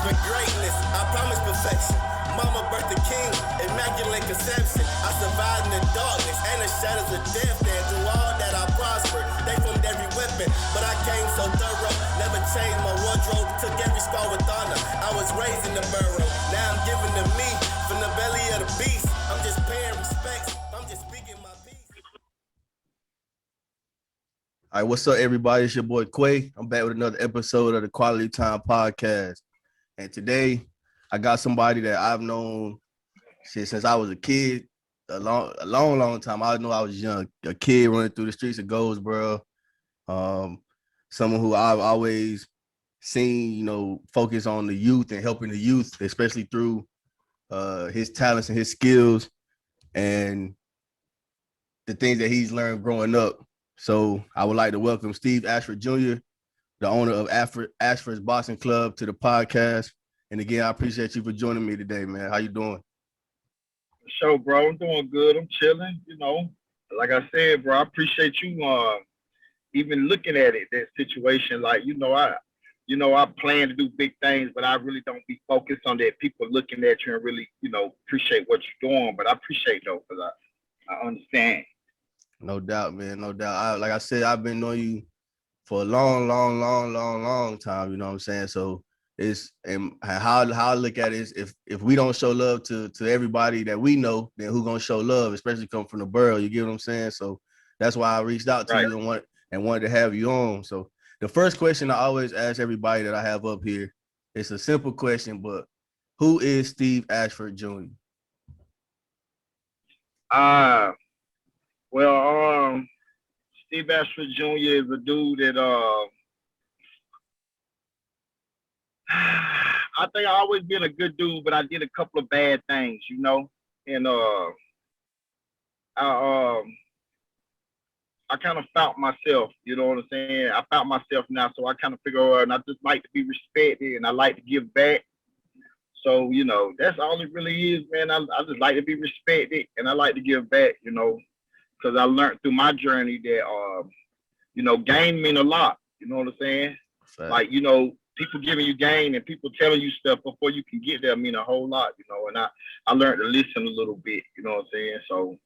for greatness, I promise perfection. Mama birthed a king, immaculate conception. I survived in the darkness and the shadows of death. And through all that I prospered, they formed every weapon. But I came so thorough, never changed my wardrobe. Took every scar with honor, I was raised in the burrow. Now I'm giving to me from the belly of the beast. I'm just paying respects, I'm just speaking my piece. All right, what's up, everybody? It's your boy Quay. I'm back with another episode of the Quality Time Podcast. And today, I got somebody that I've known since I was a kid, a long time. I know I was young, a kid running through the streets of Goldsboro. Someone who I've always seen, focus on the youth and helping the youth, especially through his talents and his skills and the things that he's learned growing up. So I would like to welcome Steve Ashford Jr., the owner of Ashford's Boxing Club, to the podcast. And again, I appreciate you for joining me today, man. How you doing? Sure, bro. I'm doing good. I'm chilling. Like I said, bro, I appreciate you even looking at it, that situation. Like, I plan to do big things, but I really don't be focused on that. People looking at you and really, appreciate what you're doing. But I appreciate though, because I understand. No doubt, man. No doubt. Like I said, I've been knowing you for a long time. You know what I'm saying? So and how I look at it is if we don't show love to everybody that we know, then who gonna show love, especially come from the borough? You get what I'm saying? So that's why I reached out to you and wanted to have you on. So the first question I always ask everybody that I have up here, it's a simple question, but who is Steve Ashford Jr.? Well, Steve Ashford Jr. is a dude that I think I always been a good dude, but I did a couple of bad things, and I kind of found myself, you know what I'm saying? I found myself now, so I kind of figure out, and I just like to be respected, and I like to give back. So, that's all it really is, man. I just like to be respected, and I like to give back, because I learned through my journey that, game mean a lot, you know what I'm saying? Fact. Like, people giving you game and people telling you stuff before you can get there mean a whole lot, and I learned to listen a little bit, you know what I'm saying? So,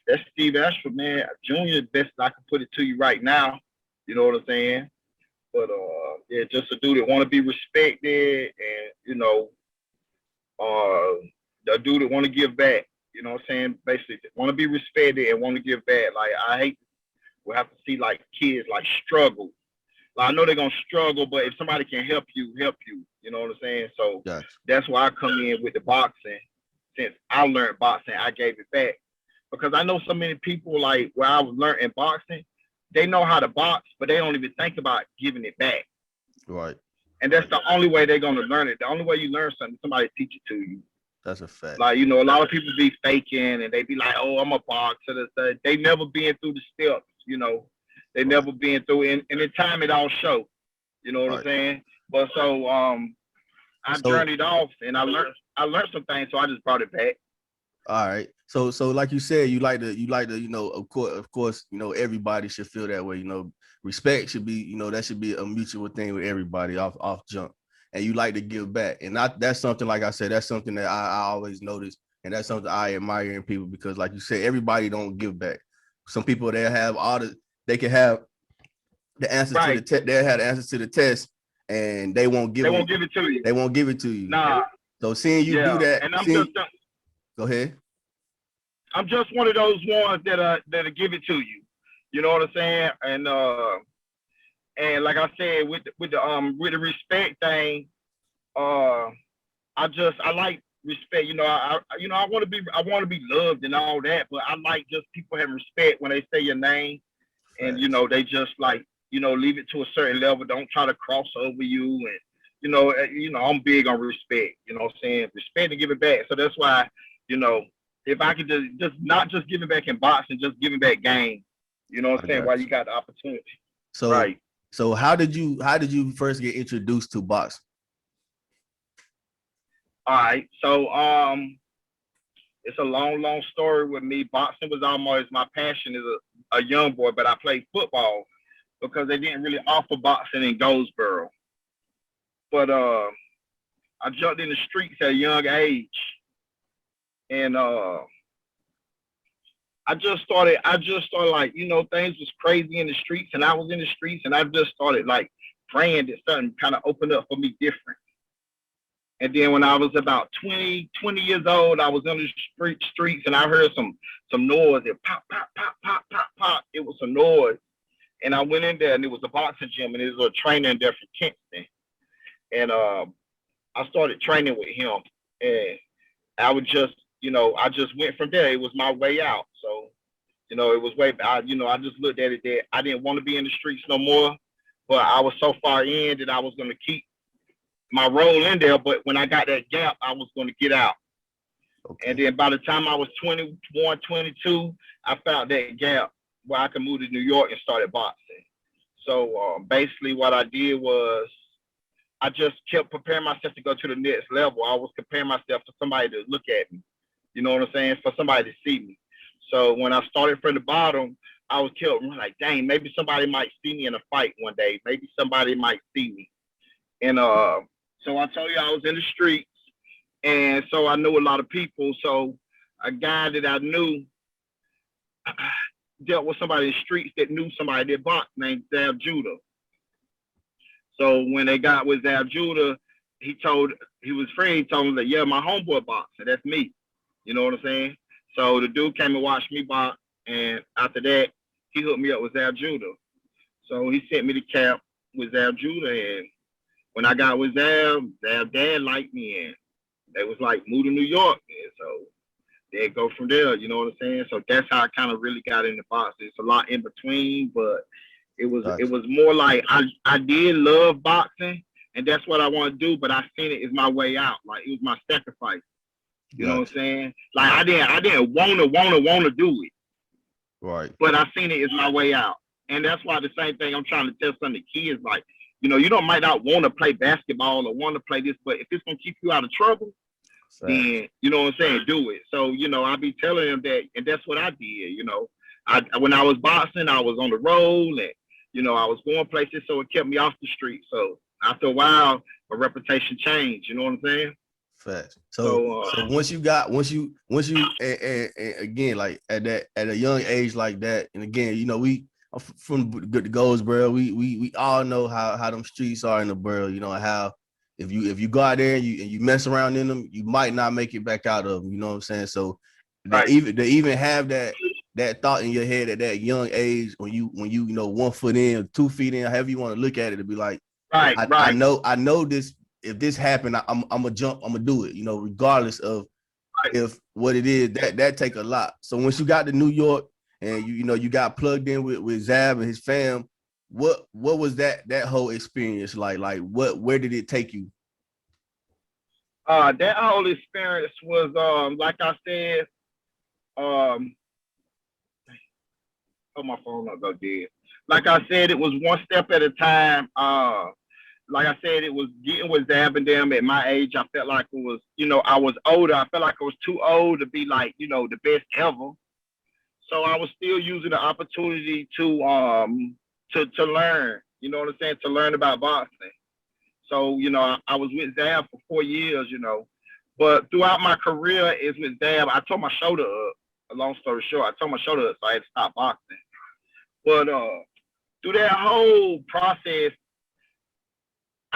that's Steve Ashford, man. Junior, best I can put it to you right now, you know what I'm saying? But, just a dude that want to be respected and, the dude that want to give back, you know what I'm saying? Basically, want to be respected and want to give back. Like, I hate we have to see, like, kids, like, struggle. Like, I know they're going to struggle, but if somebody can help you, you know what I'm saying? So Gotcha. That's why I come in with the boxing. Since I learned boxing, I gave it back. Because I know so many people, like, where I was learning boxing, they know how to box, but they don't even think about giving it back. Right. And that's the only way they're going to learn it. The only way you learn something, somebody teach it to you. That's a fact. Like, a lot of people be faking and they be like, oh, I'm a boxer. They never been through the steps, They never been through it. And in time, it all show. You know what I'm saying? But so I journeyed off and I learned some things, so I just brought it back. All right. So like you said, you like to, of course, everybody should feel that way. Respect should be, that should be a mutual thing with everybody off jump. And you like to give back. And that's something, like I said, that's something that I always notice. And that's something I admire in people because, like you said, everybody don't give back. Some people, they can have the answer to the test. They'll have the answers to the test and they won't give it to you. They won't give it to you. Nah. So seeing you do that. And Go ahead. I'm just one of those ones that'll give it to you. You know what I'm saying? And like I said, with the respect thing, I like respect. I want to be loved and all that, but I like just people having respect when they say your name, and they just like leave it to a certain level. Don't try to cross over you, and I'm big on respect. You know what I'm saying? Respect and give it back. So that's why if I could just not just give it back in boxing, just give it back game. You know what I'm saying? While you got the opportunity. So right. So how did you first get introduced to boxing? All right. So it's a long story with me. Boxing was almost my passion as a young boy, but I played football because they didn't really offer boxing in Goldsboro. But I jumped in the streets at a young age, and I just started like, you know, things was crazy in the streets, and I was in the streets, and I just started like praying that something kind of opened up for me different. And then when I was about 20 years old, I was in the streets, and I heard some noise. It pop, pop, pop, pop, pop, pop. It was a noise. And I went in there, and it was a boxing gym, and there was a trainer in there from Kingston. And I started training with him. And I would just, you know, I just went from there. It was my way out. So, you know, it was I just looked at it that I didn't want to be in the streets no more, but I was so far in that I was going to keep my role in there. But when I got that gap, I was going to get out. Okay. And then by the time I was 21, 22, I found that gap where I could move to New York and started boxing. So basically what I did was I just kept preparing myself to go to the next level. I was preparing myself for somebody to look at me. You know what I'm saying? For somebody to see me. So when I started from the bottom, I was like, dang, maybe somebody might see me in a fight one day. Maybe somebody might see me. And so I told you I was in the streets. And so I knew a lot of people. So a guy that I knew dealt with somebody in the streets that knew somebody that boxed named Zab Judah. So when they got with Zab Judah, he was afraid. He told him that, yeah, my homeboy boxer, that's me. You know what I'm saying? So the dude came and watched me box, and after that, he hooked me up with Zab Judah. So he sent me to camp with Zab Judah, and when I got with Zab dad liked me, and they was like, move to New York, and so they go from there. You know what I'm saying? So that's how I kind of really got into boxing. It's a lot in between, but it was more like I did love boxing, and that's what I want to do, but I seen it as my way out. Like, it was my sacrifice. You know what I'm saying? Like, I didn't want to do it. Right. But I seen it as my way out. And that's why the same thing I'm trying to tell some of the kids, like, you know, might not want to play basketball or want to play this, but if it's going to keep you out of trouble, then, you know what I'm saying, do it. So, you know, I be telling them that, and that's what I did, you know. When I was boxing, I was on the road, and, you know, I was going places, so it kept me off the street. So after a while, my reputation changed, you know what I'm saying? Facts. So once you and again, like at a young age like that, and again, you know, we from the Goldsboro, we all know how them streets are in the borough. You know how if you go out there and you mess around in them, you might not make it back out of them. You know what I'm saying? So right. they even have that thought in your head at that young age when you 1 foot in, 2 feet in, however you want to look at it, to be like, right. I know this. If this happened, I'm gonna jump. I'm gonna do it. You know, regardless of if what it is. That take a lot. So once you got to New York and you got plugged in with Zab and his fam, what was that whole experience like? Like where did it take you? That whole experience was like I said, oh, my phone not go dead. Like I said, it was one step at a time. Like I said, it was getting with Zab and them at my age. I felt like it was, I was older. I felt like I was too old to be like, the best ever. So I was still using the opportunity to learn, you know what I'm saying, to learn about boxing. So, I was with Zab for 4 years, but throughout my career is with Zab, I tore my shoulder up. A long story short, I tore my shoulder up, so I had to stop boxing. But through that whole process,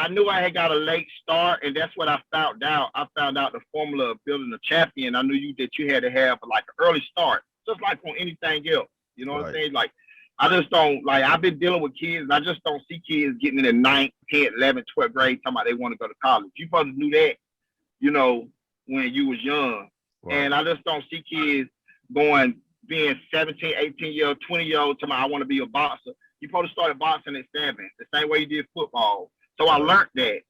I knew I had got a late start, and that's what I found out. I found out the formula of building a champion. I knew that you had to have like an early start, just like on anything else. You know what I'm saying? Like, I just don't, like, I've been dealing with kids, and I just don't see kids getting in the 9th, 10th, 11th, 12th grade talking about they want to go to college. You supposed to do that, when you was young. Right. And I just don't see kids being 17, 18 year old, 20 year old talking about I want to be a boxer. You supposed to start boxing at 7, the same way you did football. So I learned that.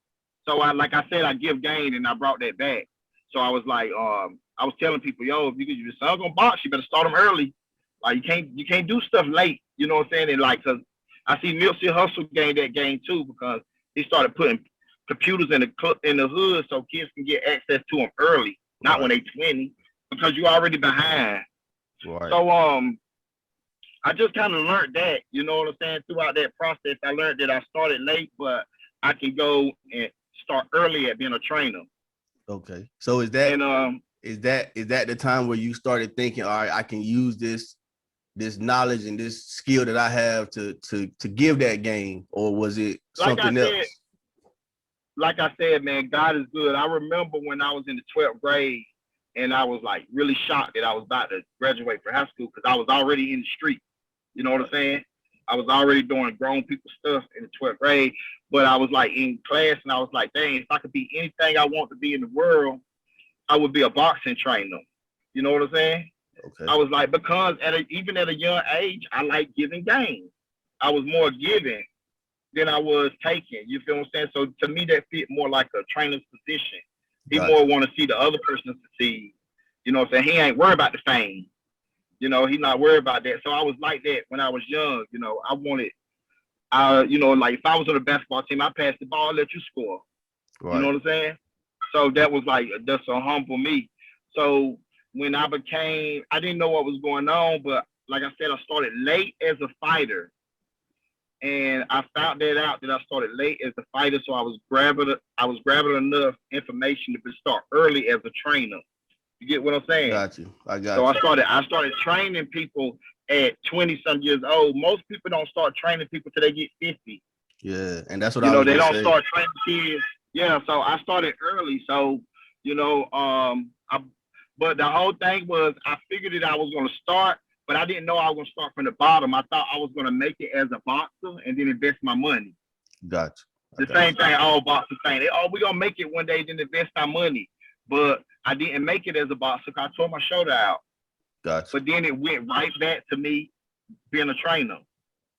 So like I said, I give gain, and I brought that back. So I was like, I was telling people, yo, if your son gonna box, you better start him early. Like, you can't do stuff late. You know what I'm saying? And like, cause I see Nipsey Hussle gain that game too, because he started putting computers in the hood so kids can get access to them early, not when they 20, because you already behind. Right. So I just kind of learned that. You know what I'm saying? Throughout that process, I learned that I started late, but I can go and start early at being a trainer. Okay. So is that the time where you started thinking, all right, I can use this knowledge and this skill that I have to give that game, or was it something else? Like I said, man, God is good. I remember when I was in the 12th grade and I was like really shocked that I was about to graduate from high school because I was already in the street. You know what I'm saying? I was already doing grown people stuff in the 12th grade, but I was like in class and I was like, dang, if I could be anything I want to be in the world, I would be a boxing trainer. You know what I'm saying? Okay. I was like, because even at a young age, I like giving games. I was more giving than I was taking. You feel what I'm saying? So to me, that fit more like a trainer's position. He more want to see the other person succeed. You know what I'm saying? He ain't worried about the fame. You know, he's not worried about that. So I was like that when I was young. You know, I wanted, you know, like if I was on a basketball team, I passed the ball, let you score. Right. You know what I'm saying? So that was like, that's so humble me. So when I didn't know what was going on, but like I said, I started late as a fighter. And I found that out that I started late as a fighter. So I was grabbing enough information to start early as a trainer. You get what I'm saying? Got you. I got you. So I started training people at 20-some years old. Most people don't start training people till they get 50. Yeah, and that's what I was they don't start training kids. Yeah, so I started early. So, you know, but the whole thing was I figured that I was going to start, but I didn't know I was going to start from the bottom. I thought I was going to make it as a boxer and then invest my money. Gotcha. The same thing all boxers saying. We're going to make it one day, then invest our money. But I didn't make it as a boxer because I tore my shoulder out. Gotcha. But then it went right back to me being a trainer.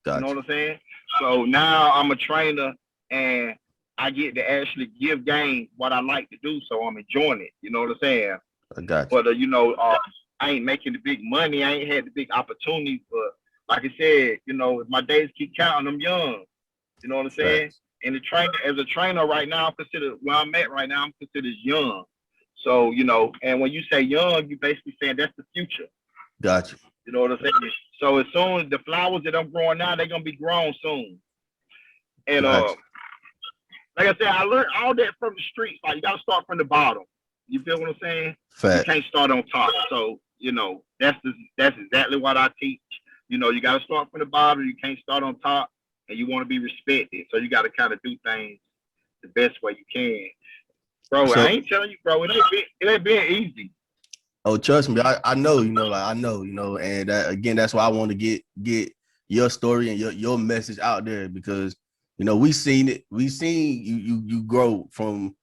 Gotcha. You know what I'm saying? So now I'm a trainer and I get to actually give game what I like to do. So I'm enjoying it. You know what I'm saying? I got you. But, you know, I ain't making the big money. I ain't had the big opportunities. But like I said, you know, if my days keep counting, I'm young. You know what I'm saying? Right. And as a trainer right now, I'm considered where I'm at right now, I'm considered young. So, you know, and when you say young, you basically saying that's the future. Gotcha. You know what I'm saying? So as soon as the flowers that I'm growing now, they're gonna be grown soon. And gotcha. Like I said, I learned all that from the streets. Like you gotta start from the bottom. You feel what I'm saying? Fact. You can't start on top. So, you know, that's exactly what I teach. You know, you gotta start from the bottom, you can't start on top, and you want to be respected. So you gotta kind of do things the best way you can. Bro, I ain't telling you, bro, it ain't been easy. Oh, trust me, I know, you know, like I know, you know, and again, that's why I want to get your story and your message out there because, you know, we seen you grow from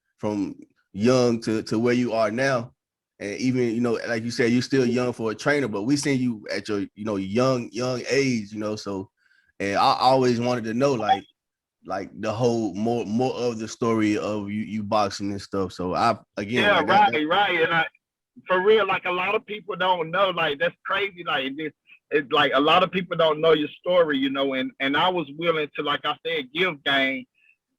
young to where you are now, and even, you know, like you said, you're still young for a trainer, but we seen you at your, you know, young age, you know, so, and I always wanted to know like the whole more of the story of you boxing and stuff. So right. And for real, like a lot of people don't know, like that's crazy. Like it's like a lot of people don't know your story, you know. And I was willing to, like I said, give game,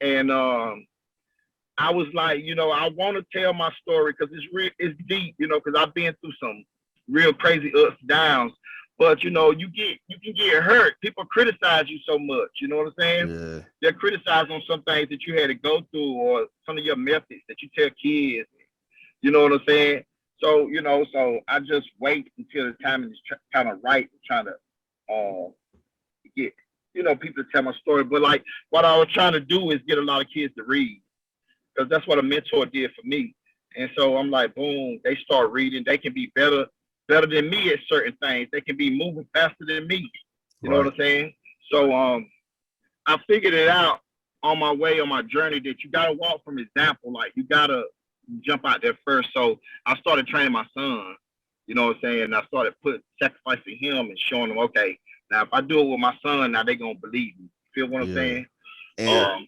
and I was like, you know, I want to tell my story because it's deep, you know, because I've been through some real crazy ups and downs. But, you know, you can get hurt. People criticize you so much. You know what I'm saying? Yeah. They're criticized on some things that you had to go through or some of your methods that you tell kids. You know what I'm saying? So, you know, so I just wait until the time is kind of right and trying to get, you know, people to tell my story. But, like, what I was trying to do is get a lot of kids to read because that's what a mentor did for me. And so I'm like, boom, they start reading. They can be better than me at certain things. They can be moving faster than me. You know what I'm saying? So I figured it out on my way, on my journey, that you got to walk from example. Like, you got to jump out there first. So I started training my son. You know what I'm saying? And I started sacrificing him and showing him, okay, now if I do it with my son, now they're going to believe me. Feel what I'm saying? And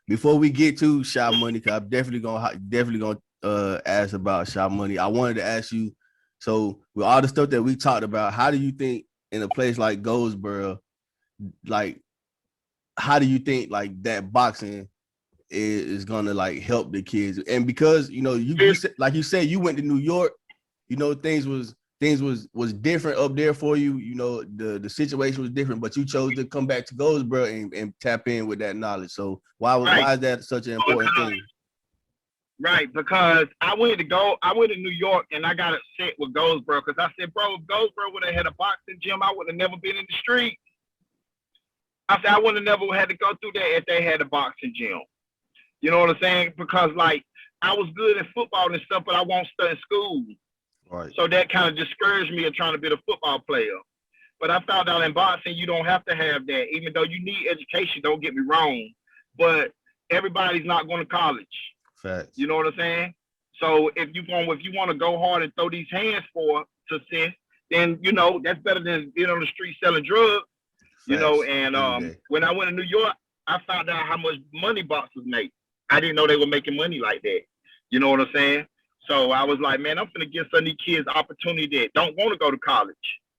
before we get to Shot Money, because I'm definitely gonna ask about Shot Money, I wanted to ask you, so with all the stuff that we talked about, how do you think in a place like Goldsboro, like, how do you think like that boxing is gonna like help the kids? And because, you know, you said, like you said, you went to New York, you know, things was things was different up there for you. You know, the situation was different, but you chose to come back to Goldsboro and tap in with that knowledge. So why is that such an important thing? Right, because I went to New York and I got upset with Goldsboro because I said, bro, if Goldsboro would have had a boxing gym, I would have never been in the street. I said I would have never had to go through that if they had a boxing gym. You know what I'm saying? Because like I was good at football and stuff, but I won't study school. Right. So that kind of discouraged me of trying to be a football player. But I found out in boxing, you don't have to have that, even though you need education, don't get me wrong. But everybody's not going to college. Facts. You know what I'm saying? So if you want to go hard and throw these hands for success, then, you know, that's better than being on the street selling drugs. Facts. You know, and when I went to New York, I found out how much money boxers make. I didn't know they were making money like that. You know what I'm saying? So I was like, man, I'm going to give some of these kids opportunity that don't want to go to college.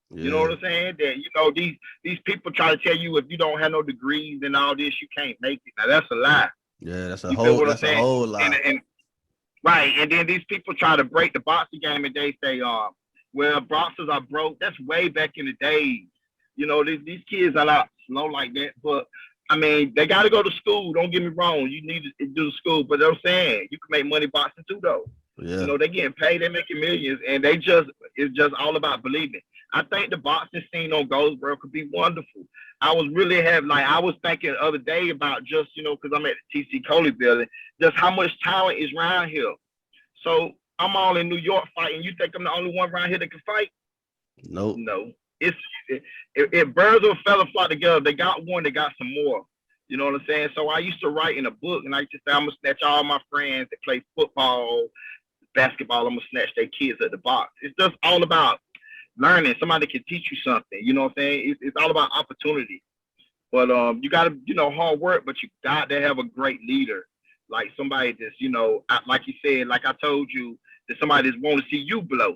Yeah. You know what I'm saying? That, you know, these people try to tell you if you don't have no degrees and all this, you can't make it. Now, that's a lie. Yeah, that's a whole lie. Right, and then these people try to break the boxing game and they say, well, boxers are broke. That's way back in the days. You know, these kids are not slow like that. But, I mean, they got to go to school. Don't get me wrong. You need to do school. But I'm saying you can make money boxing too, though. Yeah. You know, they're getting paid. They're making millions. And it's just all about believing. I think the boxing scene on Goldsboro could be wonderful. I was thinking the other day about just, you know, because I'm at the TC Coley building, just how much talent is around here. So I'm all in New York fighting. You think I'm the only one around here that can fight? Nope. No. If birds of a feather flock together, they got one, they got some more. You know what I'm saying? So I used to write in a book, and I used to say, I'm going to snatch all my friends that play football, basketball, I'm going to snatch their kids at the box. It's just all about learning. Somebody can teach you something. You know what I'm saying? It's all about opportunity. But you got to, you know, hard work, but you got to have a great leader. Like somebody that's, you know, like you said, like I told you, that somebody that's want to see you blow.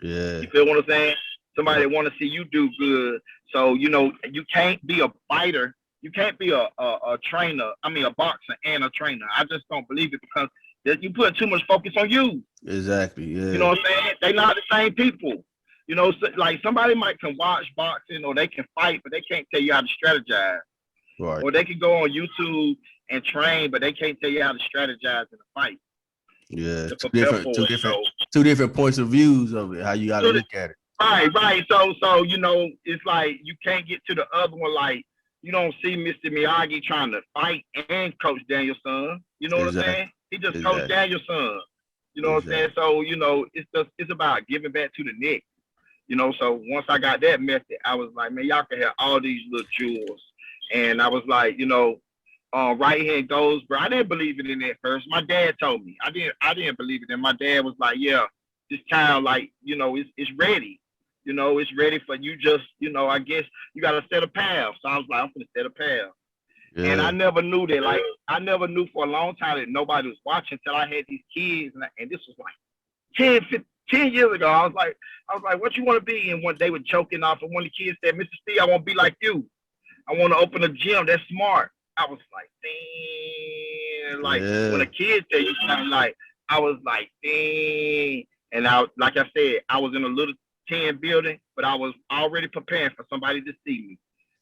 Yeah. You feel what I'm saying? Somebody that want to see you do good. So, you know, you can't be a fighter. You can't be a trainer. I mean, a boxer and a trainer. I just don't believe it because you put too much focus on you. Exactly, yeah. You know what I'm saying? They're not the same people. You know, so, like somebody might can watch boxing or they can fight, but they can't tell you how to strategize. Right. Or they can go on YouTube and train, but they can't tell you how to strategize in a fight. Yeah, two different points of views of it, how you got to look at it. Right. So you know, it's like you can't get to the other one. Like you don't see Mr. Miyagi trying to fight and coach Daniel's son. You know what I'm saying? He just coached Daniel's son. You know what I'm saying? So you know, it's about giving back to the next. You know, so once I got that method, I was like, man, y'all can have all these little jewels. And I was like, you know, right here in Goldsboro. I didn't believe it in at first. My dad told me. I didn't believe it. And my dad was like, yeah, this town, like, you know, it's ready. You know, it's ready for you just, you know, I guess you got to set a path. So I was like, I'm going to set a path. Yeah. And I never knew that, like, I never knew for a long time that nobody was watching until I had these kids. And this was like 10 years ago. I was like, what you want to be? And one day, they were choking off. And one of the kids said, Mr. Steve, I want to be like you. I want to open a gym that's smart. I was like, dang. Like, when a kid tell you something, like, I was like, dang. And like I said, I was in a little 10 building, but I was already preparing for somebody to see me.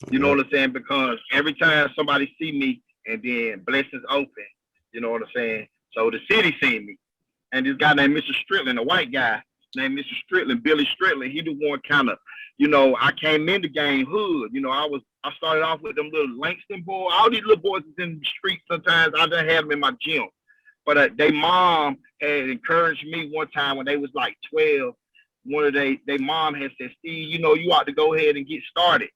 You know what I'm saying? Because every time somebody see me and then blessings open, you know what I'm saying? So the city seen me. And this guy named Mr. Strickland, a white guy named Mr. Strickland, Billy Strickland, he the one kind of, you know, I came in the game hood. You know, I started off with them little Langston boys. All these little boys is in the streets sometimes. I didn't have them in my gym. But their mom had encouraged me one time when they was like 12. One of their mom had said, Steve, you know, you ought to go ahead and get started.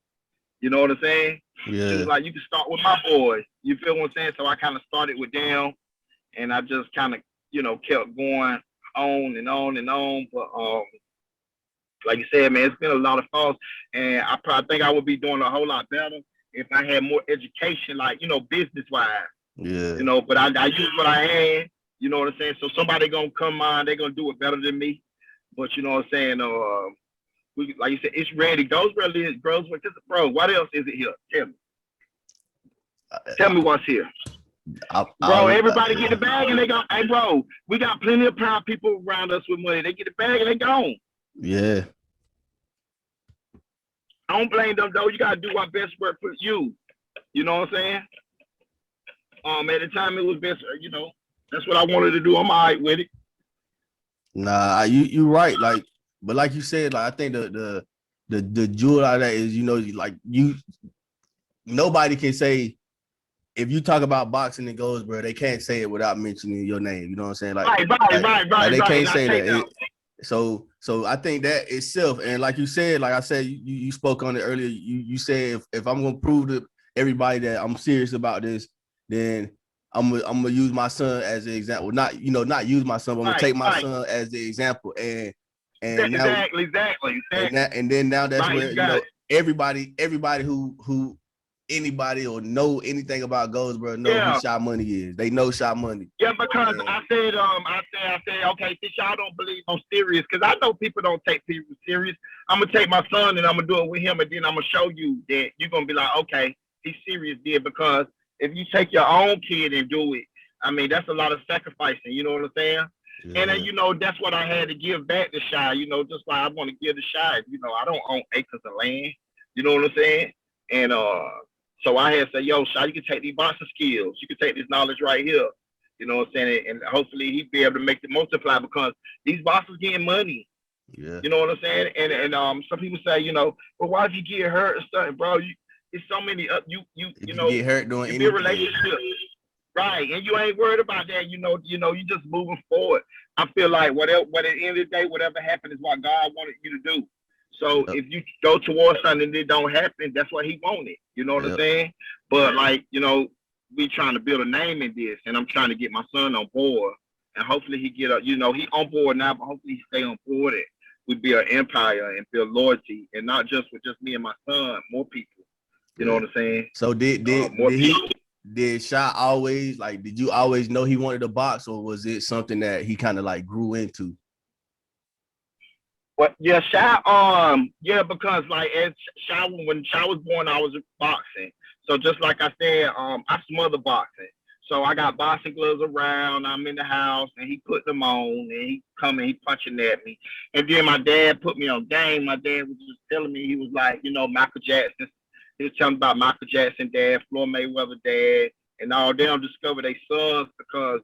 You know what I'm saying? Yeah. She was like, you can start with my boys. You feel what I'm saying? So I kind of started with them, and I just kind of, you know, kept going on and on and on. But like you said, man, it's been a lot of falls, and I probably think I would be doing a whole lot better if I had more education, like, you know, business-wise. Yeah. You know, but I used what I had. You know what I'm saying? So somebody gonna come on, they're gonna do it better than me. But you know what I'm saying? Like you said, it's ready. Goldsboro grows with this, bro. What else is it here? Tell me what's here. Bro, everybody get the bag and they go, hey, bro, we got plenty of proud people around us with money. They get the bag and they gone. Yeah. I don't blame them though. You gotta do what best work for you. You know what I'm saying? At the time it was best, that's what I wanted to do. I'm all right with it. Nah, you right. Like, but like you said, like I think the jewel out of that is, like nobody can say, if you talk about boxing and Goldsboro, they can't say it without mentioning your name. You know what I'm saying? Like, right. They can't say that. that. So I think that itself, and like you said, like I said, you spoke on it earlier. You said if I'm gonna prove to everybody that I'm serious about this, then I'm gonna use my son as an example. Not use my son, but I'm gonna take my son as the example. And exactly. And then now that's where everybody who anybody or know anything about Goldsboro know who Shy Money is. They know Shy Money. Yeah, because I said, okay, since y'all don't believe I'm serious, because I know people don't take people serious. I'm gonna take my son and I'm gonna do it with him, and then I'm gonna show you that you're gonna be like, okay, he's serious, there. Because if you take your own kid and do it, I mean, that's a lot of sacrificing. You know what I'm saying? Yeah. And then that's what I had to give back to Shy. Just like I want to give to Shy. I don't own acres of land. You know what I'm saying? And so I had to say, yo, Shy, you can take these boxing skills. You can take this knowledge right here. You know what I'm saying? And hopefully he'd be able to make it multiply, because these boxers getting money. Yeah. You know what I'm saying? And some people say, well, why if you get hurt or something, bro? It's so many you get hurt doing anything. Relationship. Right. And you ain't worried about that. You just moving forward. I feel like at the end of the day, whatever happened is what God wanted you to do. So if you go towards something and it don't happen, that's what he wanted. You know what I'm saying? But we trying to build a name in this, and I'm trying to get my son on board, and hopefully he get he on board now, but hopefully he stay on board and we build an empire and build loyalty, and not just with just me and my son, more people. You know what I'm saying? So did Shy always, did you always know he wanted to box, or was it something that he kind of grew into? Well, yeah, Shy, because as Shy, when Shy was born, I was boxing. So just like I said, I smother boxing. So I got boxing gloves around. I'm in the house, and he put them on, and he coming, he punching at me. And then my dad put me on game. My dad was just telling me, he was like, Michael Jackson. He was telling me about Michael Jackson dad, Floyd Mayweather dad, and all. They don't discover their sons because,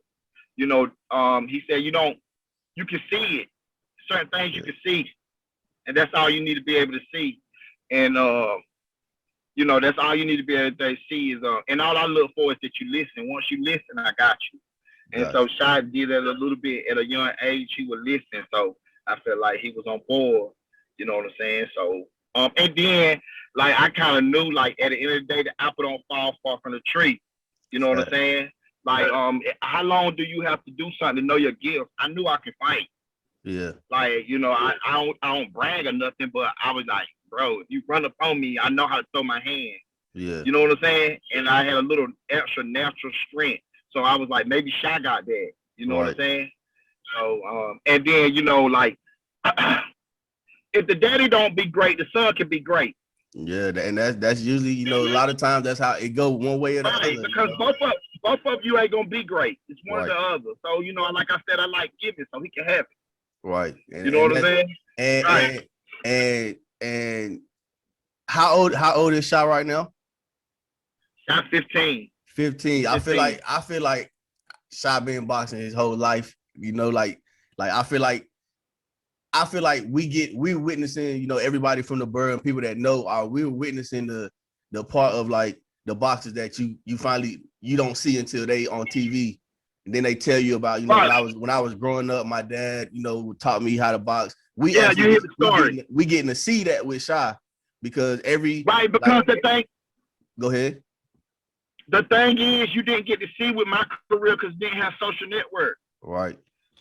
he said you can see it. Certain things you can see, and that's all you need to be able to see. And that's all you need to be able to see is and all I look for is that you listen. Once you listen, I got you. And so Shy did that a little bit at a young age. He would listen, so I felt like he was on board. You know what I'm saying? So and then I kind of knew at the end of the day, the apple don't fall far from the tree. You know what I'm saying? How long do you have to do something to know your gift? I knew I could fight. Yeah. I don't brag or nothing, but I was like, bro, if you run up on me, I know how to throw my hand. Yeah. You know what I'm saying? And I had a little extra natural strength. So I was like, maybe Shy got that. You know what I'm saying? So and then, if the daddy don't be great, the son can be great. Yeah, and that's usually, a lot of times that's how it go one way or the other. Because both of you ain't gonna be great. It's one or the other. So, like I said, I like giving, so he can have it. Right. You know what I'm saying? And how old is Shy right now? Shy 15. 15. I feel like Shy been boxing his whole life. I feel like we're witnessing, everybody from the borough and people that know we're witnessing the part of the boxers that you finally you don't see until they on TV. And then they tell you about, when I was growing up, my dad, taught me how to box. We getting to see that with Shy because the thing. Go ahead. The thing is, you didn't get to see with my career because didn't have social network. Right.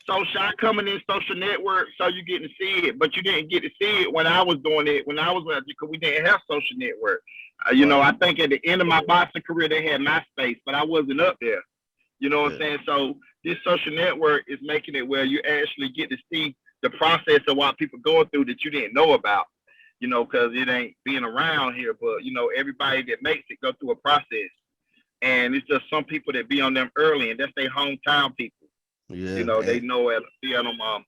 So Shy coming in social network, so you getting to see it, but you didn't get to see it when I was doing it. Because we didn't have social network. I think at the end of my boxing career, they had MySpace, but I wasn't up there. You know what I'm saying? So this social network is making it where you actually get to see the process of what people going through that you didn't know about, because it ain't being around here. But, everybody that makes it go through a process. And it's just some people that be on them early, and that's their hometown people. Yeah. They know at them.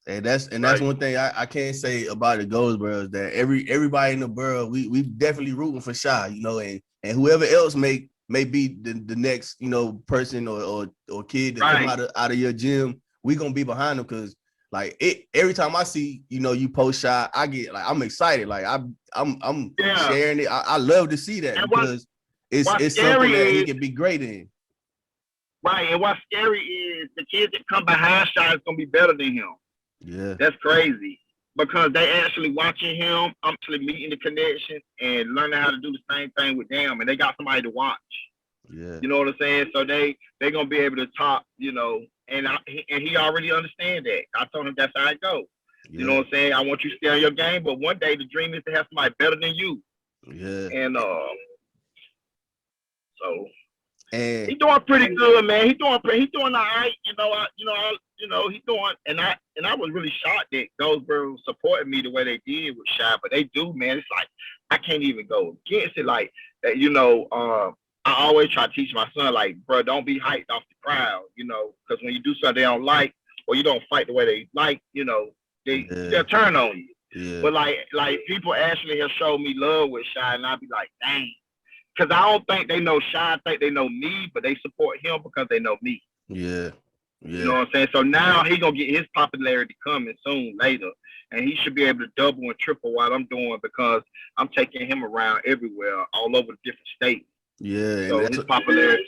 And that's one thing I can't say about the Goldsboro is that everybody in the borough, we definitely rooting for Shy, you know, and whoever else may be the next, you know, person or kid that come out of your gym, we gonna be behind them because like every time I see, you know, you post Shy, I get like I'm excited. Like I'm sharing it. I love to see that because it's something that he can be great in. Right, and what's scary is the kids that come behind Shy is gonna be better than him. Yeah, that's crazy because they actually watching him, actually meeting the connection and learning how to do the same thing with them, and they got somebody to watch. Yeah, you know what I'm saying. So they gonna be able to talk, you know, and he already understand that. I told him that's how it go. Yeah. You know what I'm saying. I want you to stay on your game, but one day the dream is to have somebody better than you. Yeah, and so. And he's doing pretty good, man. He's doing all right. He's doing, and I was really shocked that Goldsboro supported me the way they did with Shy, but they do, man. It's like I can't even go against it. Like you know, I always try to teach my son, like, bro, don't be hyped off the crowd, you know, because when you do something they don't like or you don't fight the way they like, you know, they'll turn on you. Yeah. But like people actually have showed me love with Shy, and I'll be like, dang. Because I don't think they know Shy. I think they know me, but they support him because they know me. Yeah. You know what I'm saying? So now he going to get his popularity coming soon, later. And he should be able to double and triple what I'm doing because I'm taking him around everywhere, all over the different states. Yeah. So his popularity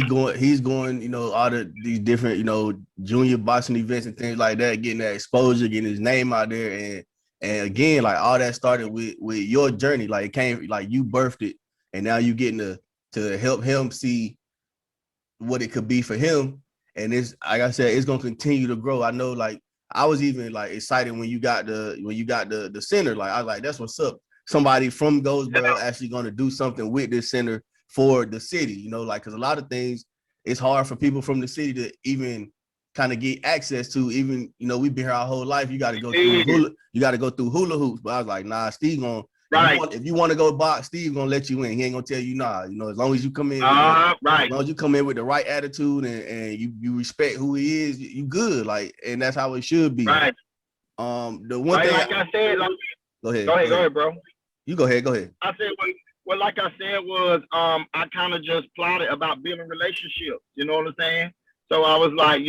going. He's going, you know, all these different, you know, junior boxing events and things like that, getting that exposure, getting his name out there. And again, like all that started with your journey. Like it came, like you birthed it. And now you getting to help him see what it could be for him. And it's, like I said, it's gonna continue to grow. I know, like I was even like excited when you got the center. Like I was like, that's what's up. Somebody from Goldsboro actually gonna do something with this center for the city. You know, like because a lot of things it's hard for people from the city to even kind of get access to. Even, you know, we've been here our whole life. You got to go through hula hoops. But I was like, nah, Steve gonna. Right. If you want to go box, Steve gonna let you in. He ain't gonna tell you nah. You know, as long as you come in, right. As long as you come in with the right attitude and you respect who he is, you good. Like, and that's how it should be. Right. The one thing, like I said, go ahead, bro. You go ahead. I said, well, like I said, was I kind of just plotted about building relationships. You know what I'm saying? So I was like,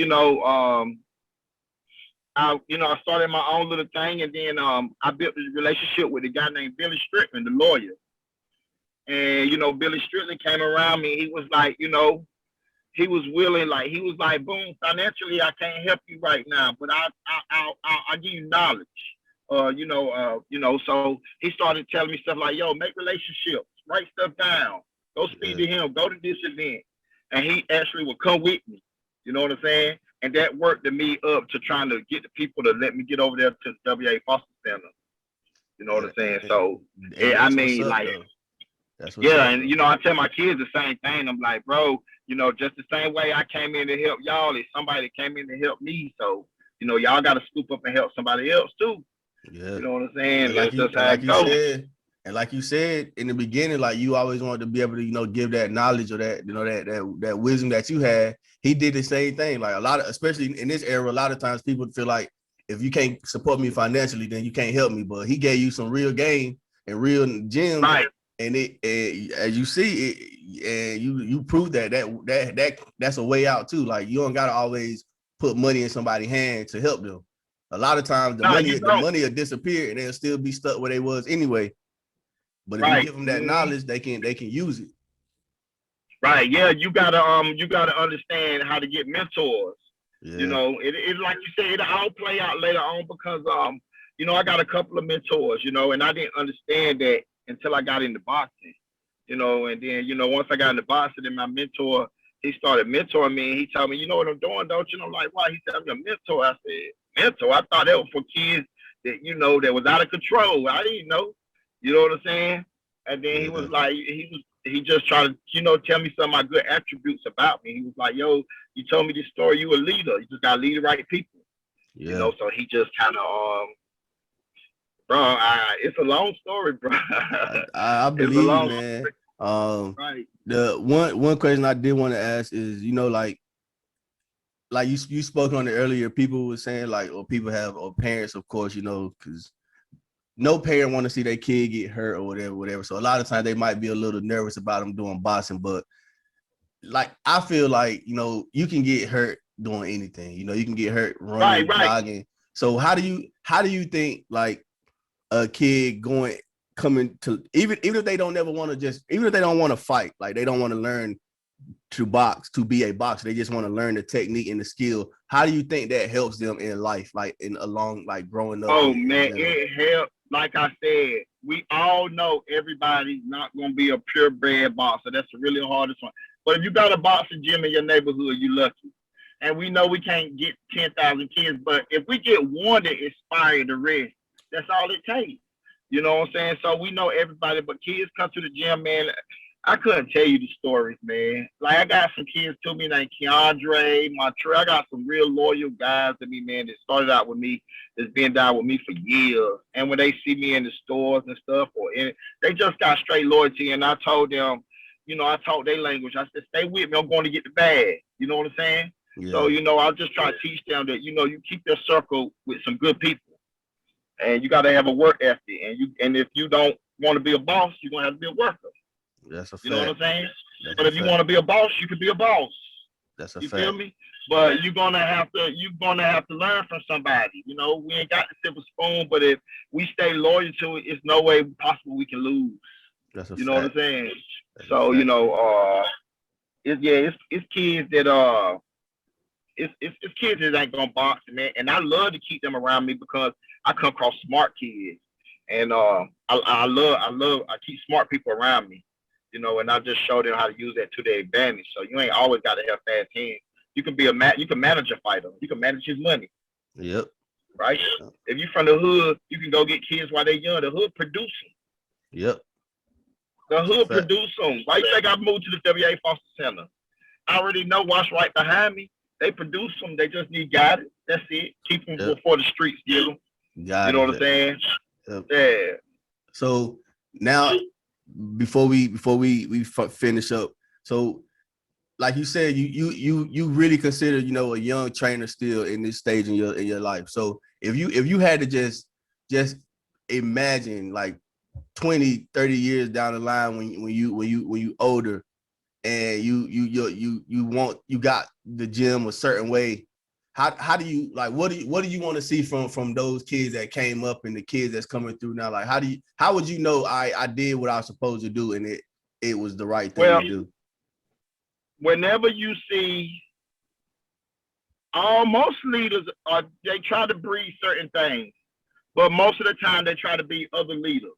I started my own little thing, and then I built this relationship with a guy named Billy Strickland, the lawyer. And Billy Strickland came around me. He was like, he was willing, like he was like, boom, financially I can't help you right now, but I'll give you knowledge. So he started telling me stuff like, yo, make relationships, write stuff down, go speak to him, go to this event, and he actually would come with me. You know what I'm saying? And that worked me up to trying to get the people to let me get over there to the W.A. Foster Center. You know what I'm saying? So, I mean, like, and, I tell my kids the same thing. I'm like, bro, just the same way I came in to help y'all, is somebody that came in to help me. So, y'all got to scoop up and help somebody else, too. Yeah. You know what I'm saying? And like you said in the beginning, like you always wanted to be able to, give that knowledge or that, that wisdom that you had. He did the same thing. Like a lot of, especially in this era, a lot of times people feel like if you can't support me financially, then you can't help me. But he gave you some real game and real gems. Right. And as you see it, and you proved that's a way out too. Like you don't gotta always put money in somebody's hand to help them. A lot of times the money will disappear and they'll still be stuck where they was anyway. But if you give them that knowledge, they can use it. Right. Yeah. You gotta understand how to get mentors. Yeah. It's like you said, it'll all play out later on because I got a couple of mentors, and I didn't understand that until I got into boxing. And then, once I got into boxing, then my mentor, he started mentoring me, and he told me, you know what I'm doing, don't you? And I'm like, why? He said, I'm your mentor. I said, mentor? I thought that was for kids that, that was out of control. I didn't know. You know what I'm saying? And then he was like, he just tried to, tell me some of my good attributes about me. He was like, yo, you told me this story. You a leader. You just got to lead the right people. Yeah. So he just kind of, bro, it's a long story, bro. I believe, man. Right. The one question I did want to ask is, like like you spoke on it earlier, people were saying like, or people have, or parents, of course, because no parent want to see their kid get hurt or whatever. So a lot of times they might be a little nervous about them doing boxing, but like I feel like you can get hurt doing anything. You can get hurt running, jogging. So how do you think like a kid coming to even if they don't want to fight, like they don't want to learn to box, to be a boxer, they just want to learn the technique and the skill. How do you think that helps them in life, like like growing up? Oh man, it helps. Like I said, we all know everybody's not gonna be a purebred boxer. That's the really hardest one. But if you got a boxing gym in your neighborhood, you're lucky. And we know we can't get 10,000 kids, but if we get one to inspire the rest, that's all it takes. You know what I'm saying? So we know everybody, but kids come to the gym, man. I couldn't tell you the stories, man. Like, I got some kids to me named Keandre, Montreal. I got some real loyal guys to me, man, that started out with me, that's been down with me for years. And when they see me in the stores and stuff, they just got straight loyalty. And I told them, I taught their language. I said, stay with me. I'm going to get the bag. You know what I'm saying? Yeah. So, I'll just try to teach them that, you keep your circle with some good people. And you got to have a work ethic. And if you don't want to be a boss, you're going to have to be a worker. That's a fact. You know what I'm saying? But if you want to be a boss, you can be a boss. That's a fact. You feel me? But you're gonna have to learn from somebody. We ain't got the silver spoon, but if we stay loyal to it, it's no way possible we can lose. That's a fact. You know what I'm saying? That's so it's kids that it's kids that ain't gonna box, man. And I love to keep them around me because I come across smart kids, and I keep smart people around me. And I just show them how to use that to their advantage. So you ain't always got to have fast hands. You can you can manage a fighter. You can manage his money. Yep. Right? If you from the hood, you can go get kids while they're young. The hood produce them. Yep. The hood produce them. Why you think I moved to the WA Foster Center? I already know what's right behind me. They produce them. They just need guidance. That's it. Keep them before the streets get them. You know what I'm saying? Yep. Yeah. So now, before we finish up, so like you said, you really consider a young trainer still in this stage in your life. So if you had to just imagine like 20, 30 years down the line when you older and you got the gym a certain way, how do you like what do you want to see from those kids that came up and the kids that's coming through now? Like how would you know I did what I was supposed to do and it was the right thing to do? Whenever you see most leaders they try to breed certain things, but most of the time they try to be other leaders.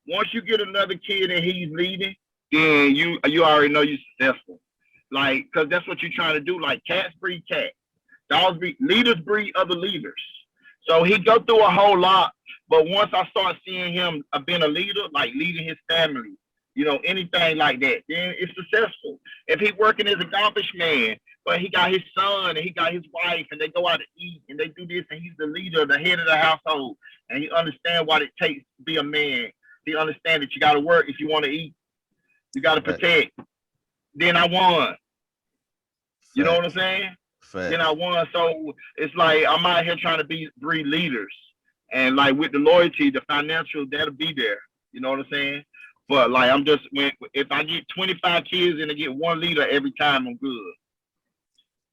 Once you get another kid and he's leading, then you already know you're successful. Like, because that's what you're trying to do. Like, cats breed cats. Dogs breed, leaders breed other leaders. So he go through a whole lot, but once I start seeing him being a leader, like leading his family, anything like that, then it's successful. If he working as a garbage man, but he got his son and he got his wife and they go out to eat and they do this and he's the leader, the head of the household, and he understand what it takes to be a man. He understand that you got to work if you want to eat. You got to protect. Then I won. You know what I'm saying? Then I won. So it's like I'm out here trying to breed leaders. And like with the loyalty, the financial, that'll be there. You know what I'm saying? But like if I get 25 kids and I get one leader every time, I'm good.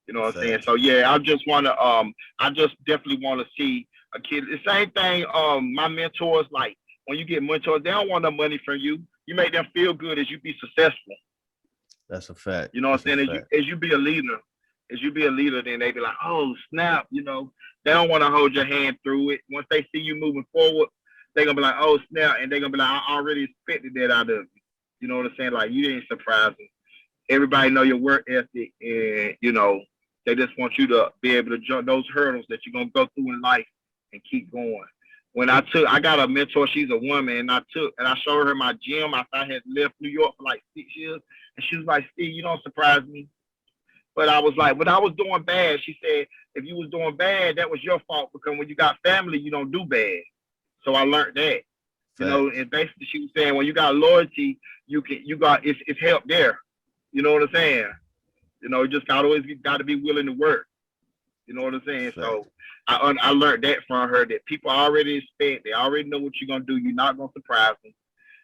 You know what I'm saying? So yeah, I just definitely want to see a kid. The same thing, my mentors, like when you get mentors, they don't want no money from you. You make them feel good as you be successful. That's a fact. You know what I'm saying? As you be a leader, then they be like, oh, snap, they don't want to hold your hand through it. Once they see you moving forward, they're going to be like, oh, snap, and they're going to be like, I already expected that out of you. You know what I'm saying? Like, you didn't surprise me. Everybody know your work ethic, and, they just want you to be able to jump those hurdles that you're going to go through in life and keep going. When I got a mentor, she's a woman, and I showed her my gym after I had left New York for like 6 years, and she was like, Steve, you don't surprise me. But I was like, when I was doing bad, she said, if you was doing bad, that was your fault because when you got family, you don't do bad. So I learned that, and basically she was saying, when you got loyalty, it's help there. You know what I'm saying? You just always got to be willing to work. You know what I'm saying? Fact. So I learned that from her, that people already expect, they already know what you're gonna do. You're not gonna surprise them.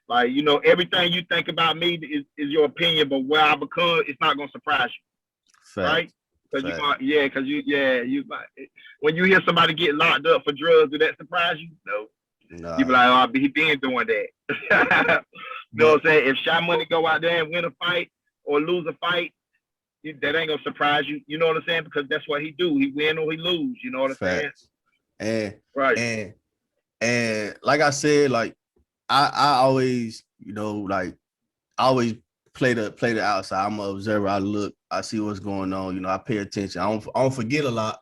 Like, you know, everything you think about me is your opinion, but where I become, it's not gonna surprise you, Fact. right? Because Fact. you when you hear somebody get locked up for drugs, do that surprise you? No. You be Nah. like, oh, he been doing that. You know But what I'm saying? If Shy Money go out there and win a fight or lose a fight, that ain't gonna surprise you. You know what I'm saying? Because that's what he do. He win or he lose. You know what I'm saying? facts. And Right. and like I said, like I always, you know, like I always play the outside. I'm an observer. I look, I see what's going on. You know, I pay attention. I don't forget a lot,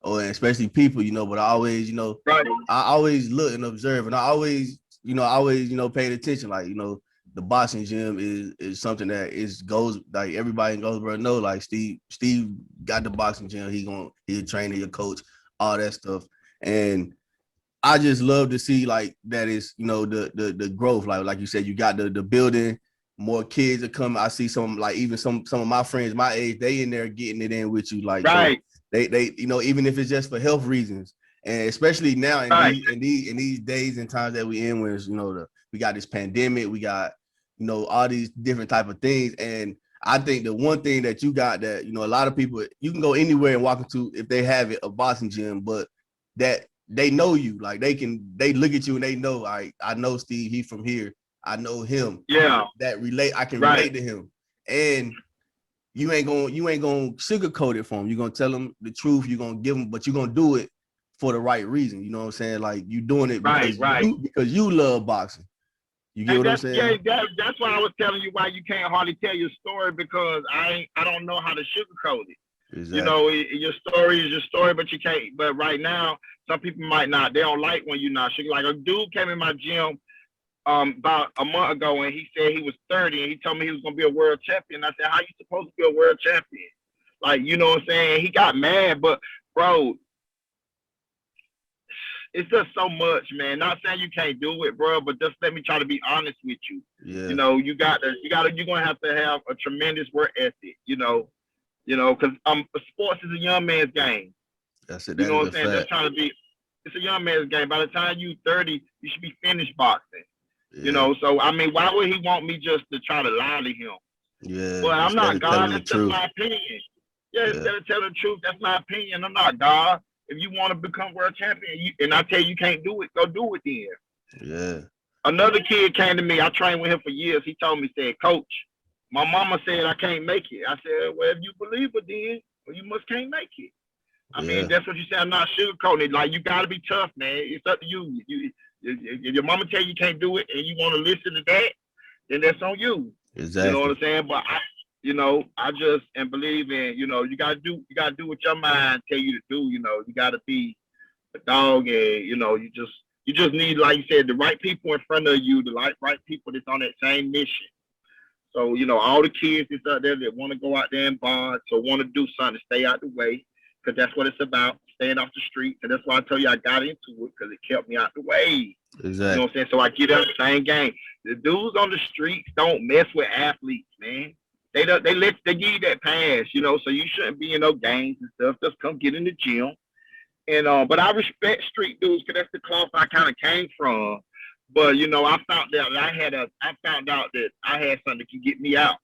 or especially people. You know, but I always, you know, Right. I always look and observe, and I always, paid attention. Like, you know, the boxing gym is something that goes, like, everybody in Goldsboro know. Like, Steve got the boxing gym. He'll train your coach, all that stuff, and I just love to see, like, that is, you know, the growth. Like you said, you got the building, more kids are coming. I see some, like, even some of my friends my age, they in there getting it in with you. Like, right. So they you know, even if it's just for health reasons, and especially now in right. these days and times that we in, when it's, you know, we got this pandemic, we got, you know, all these different type of things. And I think the one thing that you got, that, you know, a lot of people, you can go anywhere and walk into, if they have it, a boxing gym, but that they know you. Like, they look at you and they know, I know Steve, he from here. I know him. Yeah. I can Right. relate to him. And you ain't gonna sugarcoat it for him. You're gonna tell him the truth. You're gonna give him, but you're gonna do it for the right reason. You know what I'm saying? Like, you doing it Right. because you love boxing. You get And what I'm saying? that's why I was telling you why you can't hardly tell your story, because I don't know how to sugarcoat it. Exactly. You know, your story is your story, but you can't. But right now, some people might not. They don't like when you're not sugar. Like, a dude came in my gym about a month ago, and he said he was 30, and he told me he was gonna be a world champion. I said, how you supposed to be a world champion? Like, you know what I'm saying? He got mad, but bro, it's just so much, man. Not saying you can't do it, bro, but just let me try to be honest with you. Yeah. You know, you're gonna have to have a tremendous work ethic. You know, because sports is a young man's game. That's it. You know what I'm saying? It's a young man's game. By the time you're 30, you should be finished boxing. Yeah. You know, so I mean, why would he want me just to try to lie to him? Yeah. Well, I'm not God. That's just my opinion. Yeah, instead of telling the truth, that's my opinion. I'm not God. If you want to become world champion, and I tell you can't do it, go do it then. Yeah. Another kid came to me. I trained with him for years. He told me, said, Coach, my mama said I can't make it. I said, well, if you believe it, then you must can't make it. I mean, that's what you said. I'm not sugarcoating it. Like, you got to be tough, man. It's up to you. If your mama tell you can't do it and you want to listen to that, then that's on you. Exactly. You know what I'm saying? But I just and believe in, you gotta do what your mind tell you to do. You know, you gotta be a dog, and you just need, like you said, the right people in front of you, the right people that's on that same mission. So, all the kids that's out there that want to go out there and bond, so want to do something, stay out the way, because that's what it's about, staying off the streets. And that's why I tell you I got into it, because it kept me out the way. Exactly. You know what I'm saying? So I get out the same game. The dudes on the streets don't mess with athletes, man. They give you that pass, so you shouldn't be in no games and stuff. Just come get in the gym. And but I respect street dudes, because that's the cloth I kind of came from. But I found out that I had something that could get me out,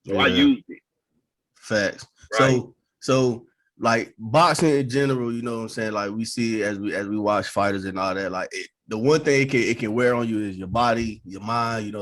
so I used it. Facts. Right. So like, boxing in general, you know what I'm saying? Like, we see it as we watch fighters and all that. Like, the one thing it can wear on you is your body, your mind.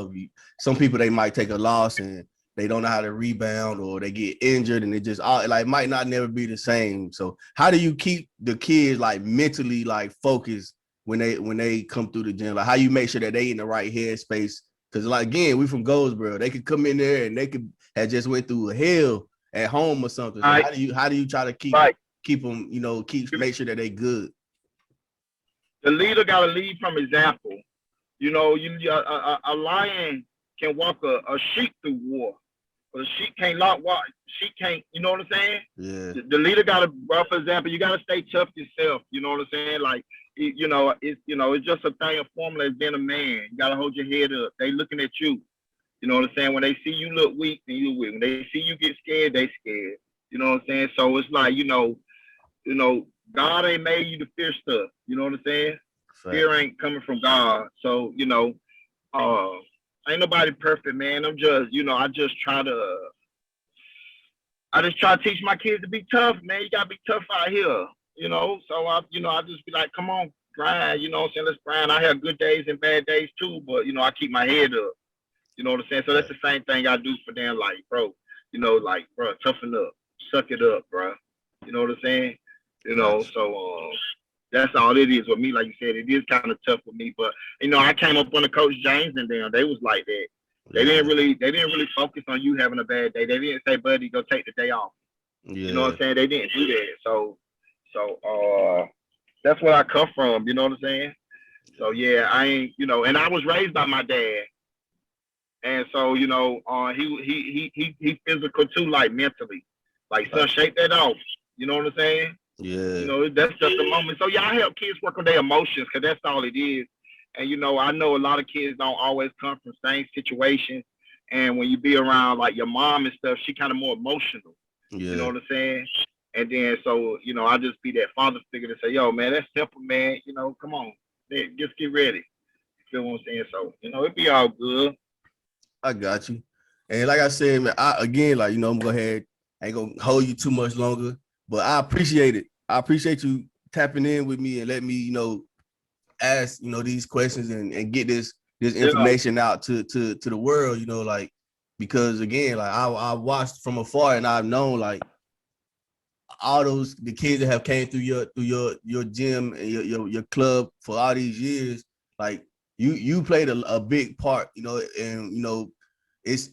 Some people, they might take a loss and they don't know how to rebound, or they get injured, and it just might not never be the same. So how do you keep the kids, like, mentally, like, focused when they come through the gym? Like, how you make sure that they in the right headspace? Because, like, again, we from Goldsboro. They could come in there and they could have just went through hell at home or something. So how do you try to keep them, make sure that they good? The leader got to lead from example. A lion can walk a sheep through war, but a sheep can't walk. Sheep can't. You know what I'm saying? Yeah. The leader got to, for example, you got to stay tough yourself. You know what I'm saying? Like, it's just a thing of formula as being a man. You got to hold your head up. They looking at you. You know what I'm saying? When they see you look weak, then you weak. When they see you get scared, they scared. You know what I'm saying? So it's like, you know, God ain't made you to fear stuff. You know what I'm saying? Fact. Fear ain't coming from God. So, you know, uh, ain't nobody perfect, man. I'm just, you know, I just try to teach my kids to be tough, man. You gotta be tough out here, you know. So I just be like, come on, grind, you know what I'm saying? Let's grind. I have good days and bad days too, but you know, I keep my head up. You know what I'm saying? So that's the same thing I do for them, like, bro, you know, like, bro, toughen up, suck it up, bro. You know what I'm saying? You know, so that's all it is with me. Like you said, it is kind of tough with me, but you know, I came up under Coach James and them. They was like that. They didn't really focus on you having a bad day. They didn't say, buddy, go take the day off. Yeah. You know what I'm saying? They didn't do that. So that's where I come from. You know what I'm saying? So yeah, I ain't, you know, and I was raised by my dad. And so, you know, he physical too, like mentally. Like, son, shake that off. You know what I'm saying? Yeah. You know, that's just a moment. So yeah, I help kids work on their emotions because that's all it is. And you know, I know a lot of kids don't always come from same situations. And when you be around like your mom and stuff, she kind of more emotional. Yeah. You know what I'm saying? And then so, you know, I just be that father figure to say, yo, man, that's simple, man. You know, come on, man, just get ready. You feel what I'm saying? So, you know, it be all good. I got you. And like I said, man, like, you know, I'm going to go ahead. I ain't going to hold you too much longer, but I appreciate it. I appreciate you tapping in with me and let me, you know, ask, you know, these questions and get this information out to the world, you know, like, because again, like I watched from afar and I've known like all the kids that have came through your gym and your club for all these years, like you played a big part, you know, and you know, it's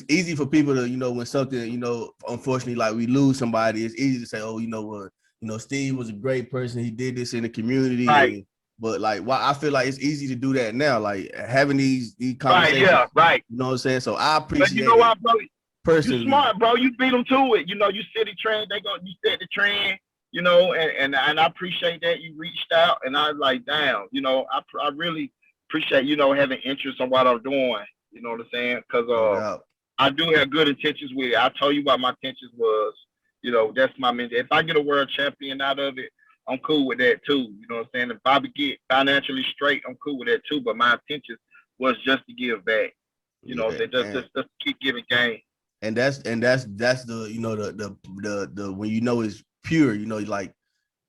easy for people to, you know, when something, you know, unfortunately, like we lose somebody, it's easy to say, oh, you know what, you know, Steve was a great person. He did this in the community. Right. But like, why I feel like it's easy to do that now, like having these conversations. Right, yeah, right. You know what I'm saying? So I appreciate. But you know what, bro? Personally, you smart, bro. You beat them to it. You know, you set the trend. You set the trend. You know, and I appreciate that you reached out. And I was like, damn. You know, I really appreciate, you know, having interest on what I'm doing. You know what I'm saying? Because I do have good intentions with it. I told you what my intentions was. You know, that's my mentor. If I get a world champion out of it, I'm cool with that too. You know what I'm saying? If Bobby get financially straight, I'm cool with that too. But my intention was just to give back. You know, just keep giving game. And that's the, you know, the when you know it's pure, you know, like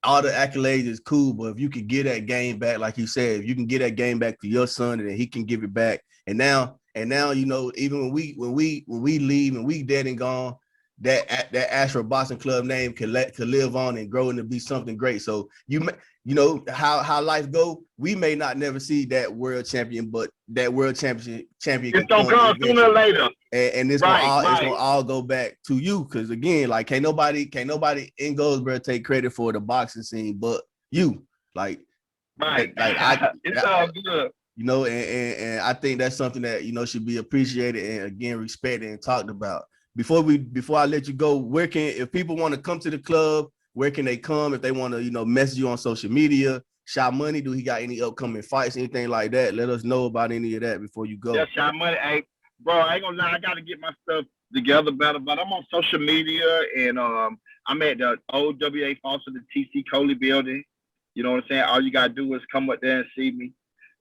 all the accolades is cool, but if you can get that game back, like you said, if you can get that game back to your son and then he can give it back, and now, you know, even when we leave and we dead and gone, that Ashford Boxing Club name could live on and grow into be something great. So you know how life go. We may not never see that world champion, but that world champion it's gonna come sooner or later. And it's gonna all go back to you, because again, like can't nobody in Goldsboro take credit for the boxing scene but you. Like, right. It's all good. You know, and I think that's something that, you know, should be appreciated and again respected and talked about. Before I let you go, if people want to come to the club, where can they come? If they want to, you know, message you on social media, Shy Money, do he got any upcoming fights, anything like that? Let us know about any of that before you go. Yeah, Shy Money. Hey, bro, I ain't gonna lie, I gotta get my stuff together better, but I'm on social media and I'm at the old WA Foster, the TC Coley building. You know what I'm saying? All you gotta do is come up there and see me.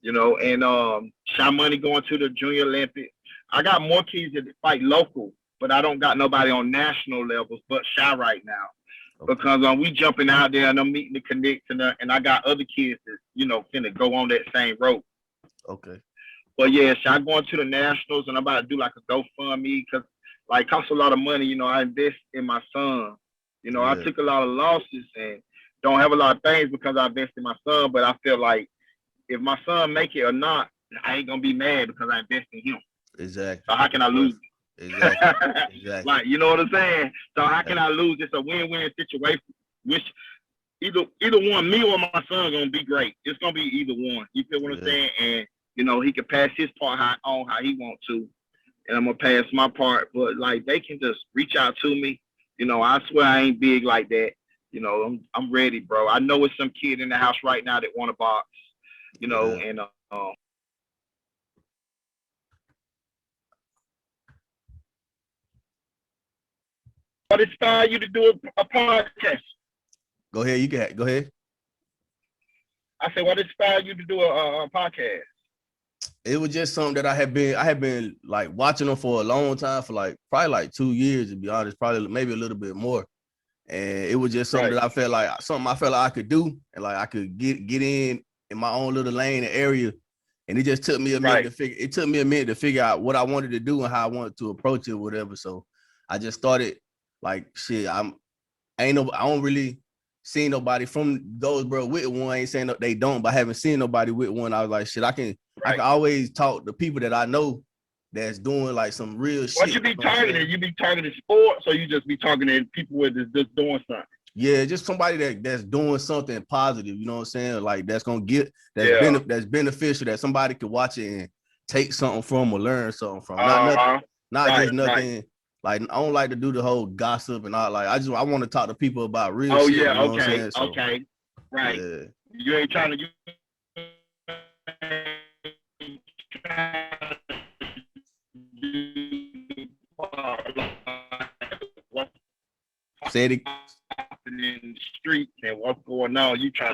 You know, and Shy Money going to the Junior Olympics. I got more kids that fight local, but I don't got nobody on national levels but Shy right now. Okay. Because we jumping out there and I'm meeting the connects and I got other kids that, you know, finna go on that same road. Okay. But yeah, Shy going to the nationals and I'm about to do like a GoFundMe because like costs a lot of money. You know, I invest in my son. You know, I took a lot of losses and don't have a lot of things because I invest in my son, but I feel like if my son make it or not, I ain't gonna be mad because I invest in him. Exactly. So how can I lose? Exactly. Like, you know what I'm saying? So how can I lose? It's a win-win situation. Which either one, me or my son, gonna be great. It's gonna be either one. You feel what I'm saying? And you know, he can pass his part how he want to, and I'm gonna pass my part. But like, they can just reach out to me. You know, I swear I ain't big like that. You know, I'm ready, bro. I know it's some kid in the house right now that want to box. You know, and what inspired you to do a podcast? Go ahead. You can go ahead. I said, what inspired you to do a podcast? It was just something that I had been like watching them for a long time, for like probably like 2 years, to be honest, probably maybe a little bit more. And it was just something that I felt like I could do, and like I could get in my own little lane and area. And it just took me a minute to figure out what I wanted to do and how I wanted to approach it or whatever. So I just started like shit. I don't really see nobody from Goldsboro with one. I ain't saying they don't, but I haven't seen nobody with one. I was like, shit, I can always talk to people that I know that's doing like some real shit. What you be targeting? You be targeting sports, or you just be targeting people with just doing something? Yeah, just somebody that's doing something positive. You know what I'm saying? Like that's that's beneficial, that somebody could watch it and take something from or learn something from. Not just nothing. Like I don't like to do the whole gossip and all. Like I want to talk to people about real shit. Yeah, you know what I'm saying? So, okay, right. Yeah. You ain't trying to. Said it. In the street and what's going on, you try.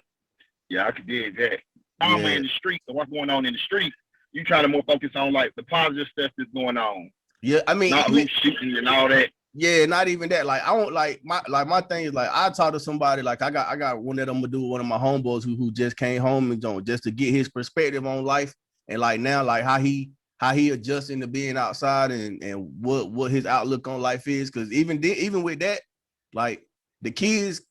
Yeah, I could dig that. I'm in the street, so what's going on in the street? You try to more focus on like the positive stuff that's going on. Yeah, I mean, not who's shooting and all that. Yeah, not even that. Like I don't like my thing is like I talk to somebody, like I got one that I'm gonna do with one of my homeboys who just came home and just to get his perspective on life, and like now like how he adjusting to being outside and what his outlook on life is. Because even with that, like the kids,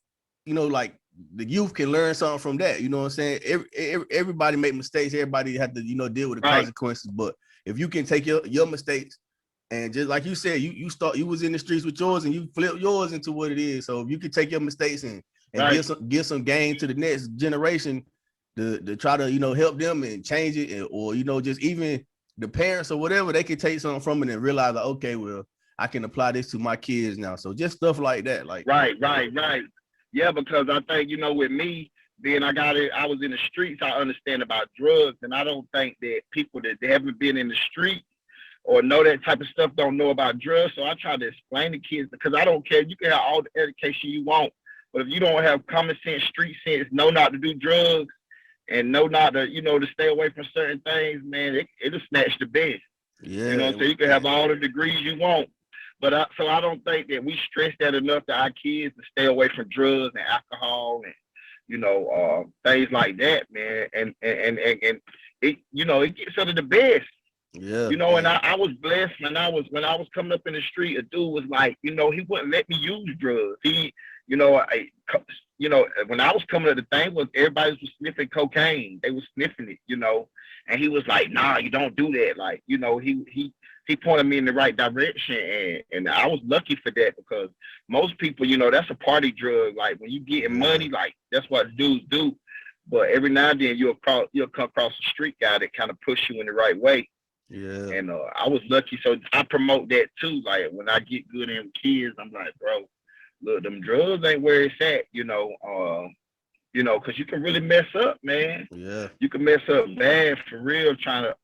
you know, like the youth can learn something from that. You know what I'm saying? Everybody make mistakes. Everybody have to, you know, deal with the consequences. But if you can take your mistakes and just like you said, you was in the streets with yours and you flip yours into what it is. So if you could take your mistakes and give some game to the next generation to try to, you know, help them and change it, or, you know, just even the parents or whatever, they can take something from it and realize like, okay, well, I can apply this to my kids now. So just stuff like that. Like right. Yeah, because I think, you know, with me, being I was in the streets, I understand about drugs, and I don't think that people that haven't been in the street or know that type of stuff don't know about drugs. So I try to explain to kids, because I don't care. You can have all the education you want, but if you don't have common sense, street sense, know not to do drugs and know not to, you know, to stay away from certain things, man, it'll snatch the best. Yeah. You know, so you can have all the degrees you want. But so I don't think that we stress that enough to our kids to stay away from drugs and alcohol and, you know, things like that, man. And it, you know, it gets under the best. Yeah. You know, and I was blessed when I was coming up in the street. A dude was like, you know, he wouldn't let me use drugs. He, you know, when I was coming up, the thing was everybody was sniffing cocaine. They was sniffing it, you know, and he was like, nah, you don't do that. Like, you know, he pointed me in the right direction, and I was lucky for that, because most people, you know, that's a party drug. Like when you getting money, like that's what dudes do. But every now and then you'll come across a street guy that kind of push you in the right way. Yeah. And I was lucky, so I promote that too. Like when I get good in with kids, I'm like, bro, look, them drugs ain't where it's at, you know, because you can really mess up, man. Yeah. You can mess up bad for real trying to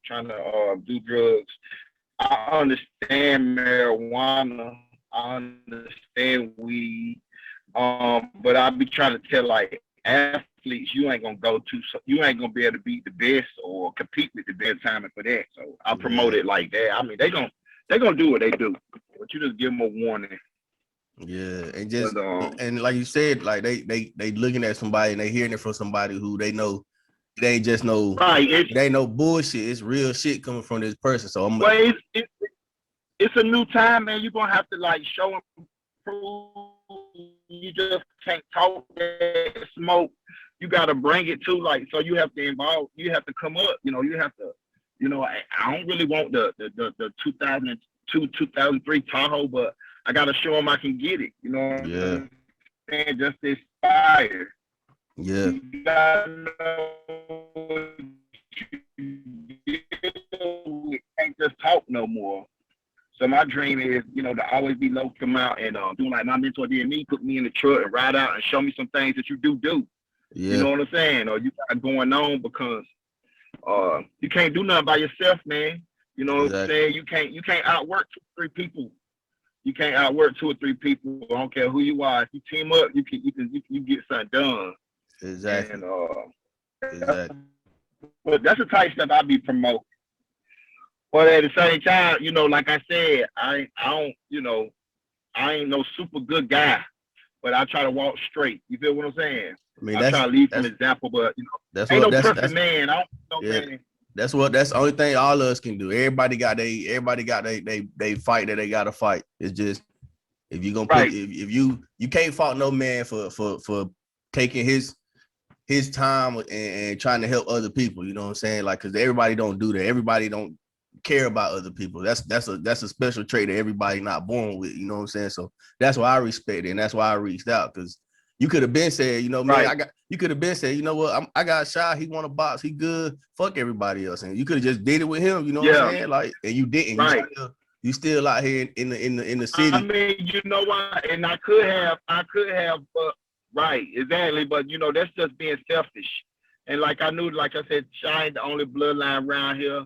do drugs. I understand marijuana, I understand weed, but I be trying to tell like athletes, you ain't gonna be able to beat the best or compete with the best timing for that. So I promote it like that. I mean, they gonna do what they do, but you just give them a warning. Yeah, and just and like you said, like they looking at somebody and they hearing it from somebody who they know. It ain't just no it ain't no bullshit. It's real shit coming from this person. So it's a new time, man. You're gonna have to like show them proof. You just can't talk that smoke. You gotta bring it to, like, so you have to involve. You have to come up. You know, you have to. You know, I don't really want the 2002, 2003 Tahoe, but I gotta show them I can get it. You know what I'm saying? Just inspire. Yeah. You gotta know you can't just talk no more. So my dream is, you know, to always be low, come out and doing like my mentor did me, put me in the truck and ride out and show me some things that you do. Yeah. You know what I'm saying? Or you got going on, because you can't do nothing by yourself, man. You know what I'm saying? You can't outwork 2-3 people. You can't outwork 2 or 3 people. I don't care who you are. If you team up, you get something done. Exactly. And Exactly. but that's the type of stuff I be promoting. But at the same time, you know, like I said, I don't, you know, I ain't no super good guy, but I try to walk straight. You feel what I'm saying? I mean, I try to lead from example, but you know, ain't no perfect man. I don't know, man. That's the only thing all of us can do. Everybody got they fight that they gotta fight. It's just if you gonna put if you can't fault no man for taking his time and trying to help other people. You know what I'm saying? Like, because everybody don't do that. Everybody don't care about other people. That's a special trait that everybody not born with. You know what I'm saying? So that's why I respect it, and that's why I reached out, because you could have been said, you know, man, you could have been said, you know what, I got shot. He won a box. He good. Fuck everybody else. And you could have just did it with him. You know what I'm saying? Like, and you didn't. Right. You still out here in the city. I mean, you know what? And I could have, right, exactly. But you know, that's just being selfish. And like I knew, like I said, Shy ain't the only bloodline around here.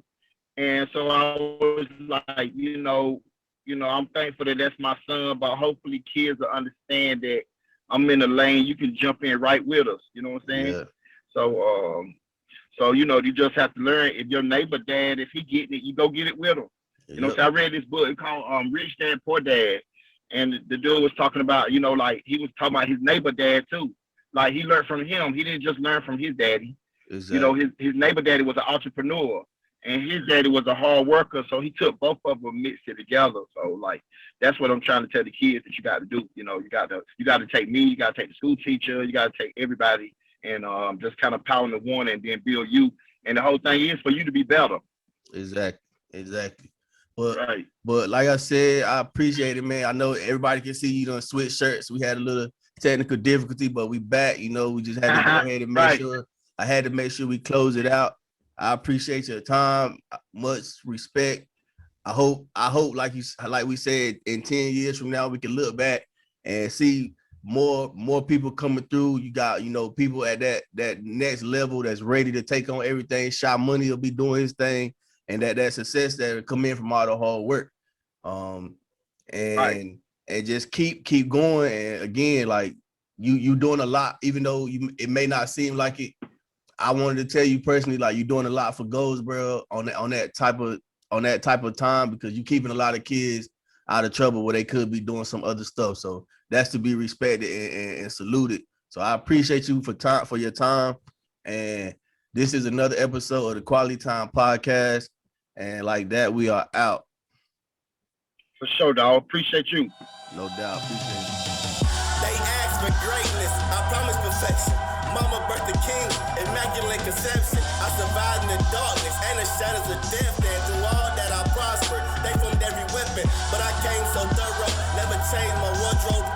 And so I was like, you know, I'm thankful that that's my son. But hopefully, kids will understand that I'm in the lane. You can jump in right with us. You know what I'm saying? Yeah. So you know, you just have to learn. If your neighbor dad, if he getting it, you go get it with him. You know, so I read this book called Rich Dad Poor Dad, and the dude was talking about, you know, like he was talking about his neighbor dad too. Like he learned from him. He didn't just learn from his daddy. Exactly. You know, his neighbor daddy was an entrepreneur, and his daddy was a hard worker. So he took both of them, mixed it together. So like that's what I'm trying to tell the kids that you got to do. You know, you got to take me, you got to take the school teacher, you got to take everybody, and just kind of power the one and then build you. And the whole thing is for you to be better. Exactly. But like I said, I appreciate it, man. I know everybody can see you done switch shirts. We had a little technical difficulty, but we back. You know, we just had to go ahead and make sure. I had to make sure we close it out. I appreciate your time. Much respect. I hope like we said, in 10 years from now, we can look back and see more people coming through. You got, you know, people at that next level that's ready to take on everything. Shy Money will be doing his thing. And that success that will come in from all the hard work, and just keep going. And again, like you doing a lot, even though it may not seem like it. I wanted to tell you personally, like you're doing a lot for Goldsboro on that type of time, because you keeping a lot of kids out of trouble where they could be doing some other stuff. So that's to be respected and saluted. So I appreciate you for your time. And this is another episode of the Quality Time Podcast. And like that, we are out. For sure, dog. Appreciate you. No doubt. Appreciate you. They ask for greatness. I promise perfection. Mama birthed the king. Immaculate conception. I survived in the darkness and the shadows of death. And through all that I prospered. They filmed every weapon. But I came so thorough. Never changed my wardrobe.